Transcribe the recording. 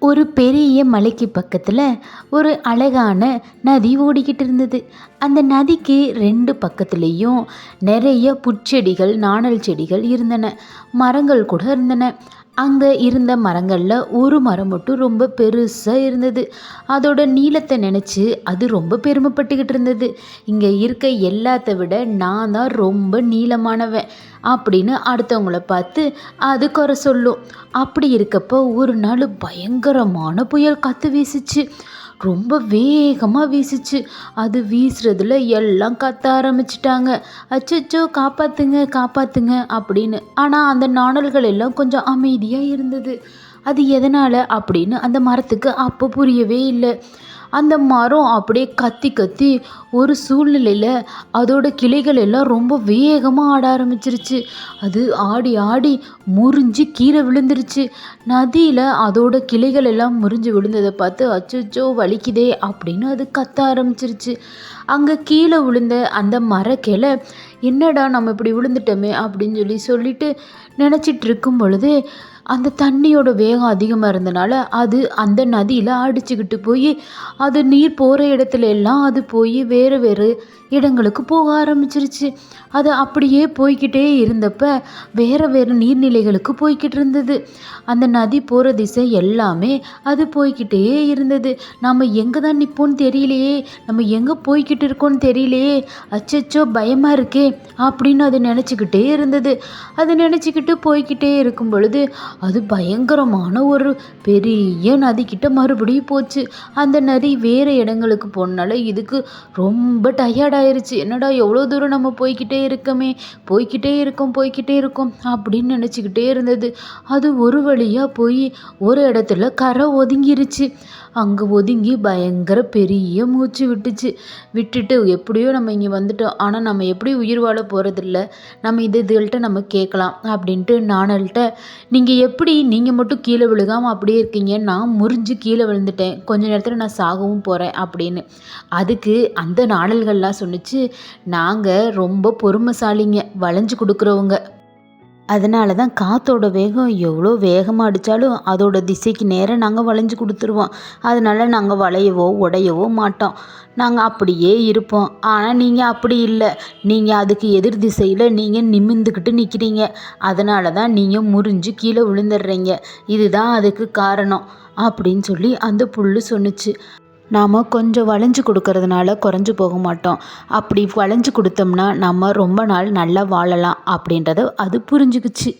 ஒரு பெரிய மலைக்கு பக்கத்தில் ஒரு அழகான நதி ஓடிக்கிட்டு இருந்தது. அந்த நதிக்கு ரெண்டு பக்கத்துலேயும் நிறைய புற்செடிகள், நாணல் செடிகள் இருந்தன. மரங்கள் கூட இருந்தன. அங்கே இருந்த மரங்களில் ஒரு மரம் மட்டும் ரொம்ப பெருசாக இருந்தது. அதோட நீளத்தை நினச்சி அது ரொம்ப பெருமைப்பட்டுக்கிட்டு இருந்தது. இங்கே இருக்க எல்லாத்த விட நான் தான் ரொம்ப நீளமானவன் அப்படின்னு அடுத்தவங்கள பார்த்து அது குறை சொல்லும். அப்படி இருக்கப்போ ஒரு நாள் பயங்கரமான புயல் காற்று வீசுச்சு. ரொம்ப வேகமாக வீசுச்சு. அது வீசுறதுல எல்லாம் கத்த ஆரம்பிச்சிட்டாங்க. அச்சச்சோ, காப்பாத்துங்க காப்பாத்துங்க அப்படின்னு. ஆனால் அந்த நாணல்கள் எல்லாம் கொஞ்சம் அமைதியாக இருந்தது. அது எதனால் அப்படின்னு அந்த மரத்துக்கு அப்போ புரியவே இல்லை. அந்த மரம் அப்படியே கத்தி கத்தி ஒரு சூழ்நிலையில் அதோட கிளைகள் எல்லாம் ரொம்ப வேகமாக ஆட ஆரம்பிச்சிருச்சு. அது ஆடி ஆடி முறிஞ்சு கீழே விழுந்துருச்சு. நதியில் அதோட கிளைகள் எல்லாம் முறிஞ்சு விழுந்ததை பார்த்து அச்சச்சோ வலிக்குதே அப்படின்னு அது கத்த ஆரம்பிச்சிருச்சு. அங்கே கீழே விழுந்த அந்த மரக்கிளை என்னடா நம்ம இப்படி விழுந்துட்டோமே அப்படின்னு சொல்லிட்டு நினச்சிட்டு இருக்கும் பொழுது அந்த தண்ணியோட வேகம் அதிகமாக இருந்தனால அது அந்த நதியில் அடிச்சுக்கிட்டு போய் அது நீர் போகிற இடத்துல எல்லாம் அது போய் வேறு வேறு இடங்களுக்கு போக ஆரம்பிச்சிருச்சு. அது அப்படியே போய்கிட்டே இருந்தப்ப வேறு வேறு நீர்நிலைகளுக்கு போய்கிட்டு இருந்தது. அந்த நதி போகிற திசை எல்லாமே அது போய்கிட்டே இருந்தது. நம்ம எங்கே தான் நிற்போன்னு தெரியலையே, நம்ம எங்கே போய்கிட்டு இருக்கோன்னு தெரியலையே, அச்சச்சோ பயமாக இருக்கே அப்படின்னு அது நினச்சிக்கிட்டே இருந்தது. அது நினச்சிக்கிட்டு போய்கிட்டே இருக்கும் பொழுது அது பயங்கரமான ஒரு பெரிய நதிக்கிட்ட மறுபடியும் போச்சு. அந்த நதி வேறு இடங்களுக்கு போனால இதுக்கு ரொம்ப டயர்டாயிருச்சு. என்னடா எவ்வளோ தூரம் நம்ம போய்கிட்டே இருக்கோம் அப்படின்னு நினச்சிக்கிட்டே இருந்தது. அது ஒரு வழியாக போய் ஒரு இடத்துல கரை ஒதுங்கிருச்சு. அங்கே ஒதுங்கி பயங்கர பெரிய மூச்சு விட்டுட்டு எப்படியோ நம்ம இங்கே வந்துட்டோம், ஆனால் நம்ம எப்படி உயிர் வாழ போகிறதில்ல, நம்ம இதுகள்கிட்ட நம்ம கேட்கலாம் அப்படின்ட்டு நாணல்கிட்ட, நீங்கள் மட்டும் கீழே விழுகாமல் அப்படியே இருக்கீங்க, நான் முறிஞ்சு கீழே விழுந்துட்டேன், கொஞ்ச நேரத்தில் நான் சாகவும் போகிறேன் அப்படின்னு. அதுக்கு அந்த நாணல்கள்லாம் சொன்னிச்சு, நாங்கள் ரொம்ப பொறுமைசாலிங்க, வளைஞ்சு கொடுக்குறவங்க, அதனால தான் காற்றோட வேகம் எவ்வளோ வேகமாக அடித்தாலும் அதோட திசைக்கு நேராக நாங்கள் வளைஞ்சு கொடுத்துருவோம். அதனால நாங்கள் வளையவோ உடையவோ மாட்டோம், நாங்கள் அப்படியே இருப்போம். ஆனால் நீங்கள் அப்படி இல்லை, நீங்கள் அதுக்கு எதிர் திசையில் நீங்கள் நிமிர்ந்துக்கிட்டு நிற்கிறீங்க, அதனால தான் நீங்கள் முறிஞ்சு கீழே விழுந்துடுறீங்க, இதுதான் அதுக்கு காரணம் அப்படின்னு சொல்லி அந்த புல் சொன்னிச்சு. நாம் கொஞ்சம் வளைஞ்சு கொடுக்கறதுனால குறைஞ்சி போக மாட்டோம், அப்படி வளைஞ்சு கொடுத்தோம்னா நம்ம ரொம்ப நாள் நல்லா வாழலாம் அப்படின்றத அது புரிஞ்சுக்கிச்சு.